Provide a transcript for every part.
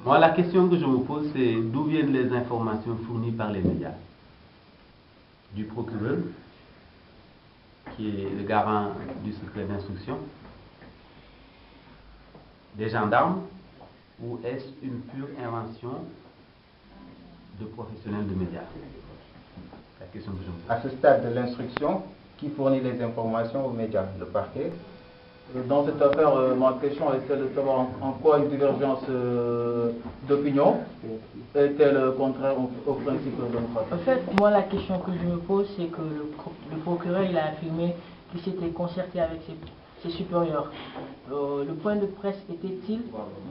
Moi, la question que je me pose, c'est d'où viennent les informations fournies par les médias? Du procureur, qui est le garant du secret d'instruction, des gendarmes, ou est-ce une pure invention de professionnels de médias? C'est la question que je me pose. À ce stade de l'instruction, qui fournit les informations aux médias? Le parquet. Dans cette affaire, ma question était de savoir en quoi une divergence d'opinion est-elle contraire au principe démocratique. En fait, moi, la question que je me pose, c'est que le procureur, il a affirmé qu'il s'était concerté avec ses supérieurs. Le point de presse était-il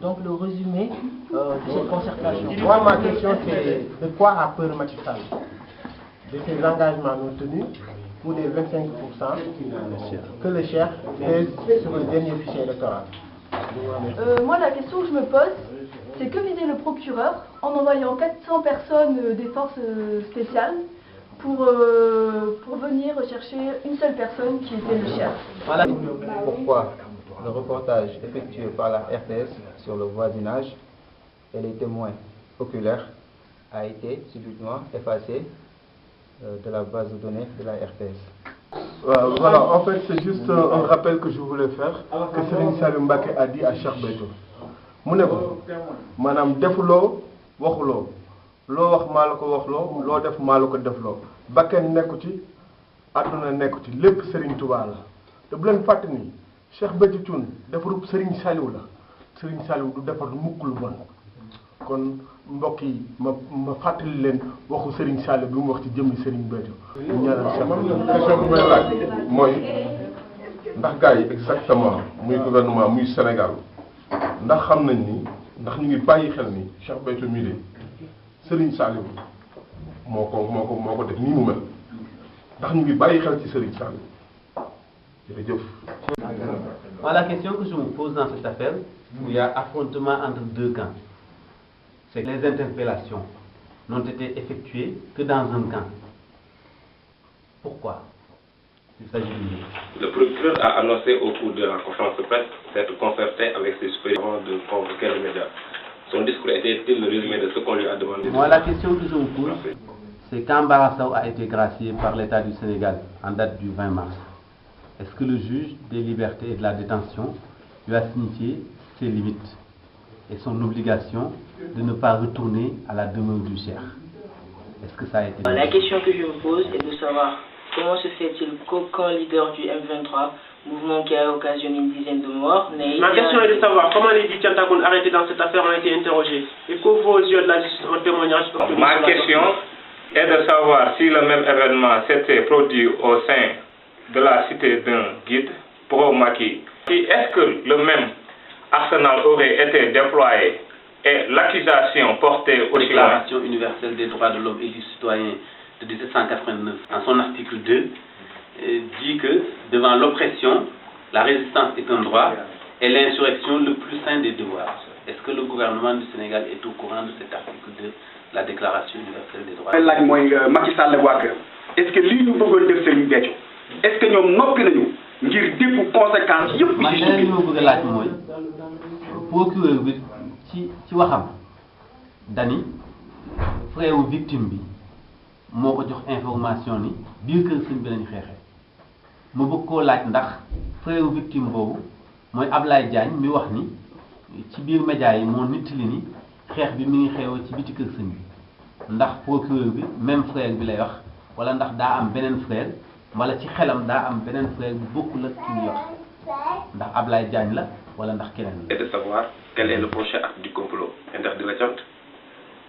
donc le résumé de cette concertation? Moi, ma question, c'est de quoi a peur Macky Sall? De ses engagements non tenus ou des 25% que le chef pèse sur le dernier fichier électoral? Moi, la question que je me pose, c'est que visait le procureur en envoyant 400 personnes des forces spéciales pour venir rechercher une seule personne qui était le chef. Voilà pourquoi le reportage effectué par la RTS sur le voisinage et les témoins oculaires a été subitement effacé de la base de données de la RTS. Voilà, en fait, c'est juste un rappel que je voulais faire, que Serigne Saliou Mbacké a dit à Cheikh Béthio. Mu ne ko maanaam defuloo waxuloo loo wax maa la ko waxloo loo def maa la ko defloo bakken nekku ci àdduna nekku ci lépp Serigne Touba la te bu leen fàtte ni Cheikh Béthio Thioune defarub Serigne Saliou la Serigne Saliou du defar mukk lu bon kon mbokk yi ma fàttali leen waxu Serigne Saliou bi mu wax ci jëmmi Serigne Béthio. ñaanal question bu may laaj mooy ndax gars yi exactement muy gouvernement muy Sénégal ndax xam nañ ni ndax ñu ngi bàyyi xel ni Cheikh Béthio mii de Serigne Saliou moo ko def nii mu mel ndax ñu ngi bàyyi xel ci Serigne Saliou jërëjëf. Moi, la question que je me pose dans cette affaire, où il y a affrontement entre deux camps, c'est que les interpellations n'ont été effectuées que dans un camp. Pourquoi? Il s'agit de... Le procureur a annoncé au cours de la conférence de presse s'être concerté avec ses supérieurs avant de convoquer les médias. Son discours était-il le résumé de ce qu'on lui a demandé? Moi, la question que je me pose, c'est quand Bara Sow a été gracié par l'État du Sénégal en date du 20 mars. Est-ce que le juge des libertés et de la détention lui a signifié ses limites et son obligation de ne pas retourner à la demeure du Cheikh? Est-ce que ça a été... La question que je me pose est de savoir comment se fait-il qu'aucun leader du M23, mouvement qui a occasionné une dizaine de morts, n'ait... Ma question est de savoir comment les 10 Tiantagoun arrêtés dans cette affaire ont été interrogés. Et qu'au vos yeux de la justice en témoignage... Ma question est de savoir si le même événement s'était produit au sein de la cité d'un guide pro-Macky. Est-ce que le même arsenal aurait été déployé et l'accusation portée au Déclaration universelle des droits de l'homme et du citoyen de 1789, en son article 2, dit que devant l'oppression, la résistance est un droit et l'insurrection le plus saint des devoirs. Est-ce que le gouvernement du Sénégal est au courant de cet article 2 de la Déclaration universelle des droits de l'homme? Macky Sall waa kër est-ce que lii ñu bëggoon def Serigne Béthio est-ce que ñoom noppi nañu ngir déggu conséquences yëpp? man leneen li ma bëgg a laaj mooy procureur bi ci waxam dani frère victime bi moo ko jox information ni biir kër sëñ bi lañu xeexee ma bëgg koo laaj ndax frère victime boobu mooy Ablaye Diagne mi wax ni ci biir média yi moo nittali ni xeex bi mi ngi xeewoo ci biti kër sëñ bi ndax procureur bi même frère bi lay wax wala ndax daa am beneen frère wala ci xelam daa am beneen frère bu bokkul ak ki ñuy wax ndax Ablaye Diagne la wala ndax keneen la. Et de savoir quel est le prochain acte du complot interdit la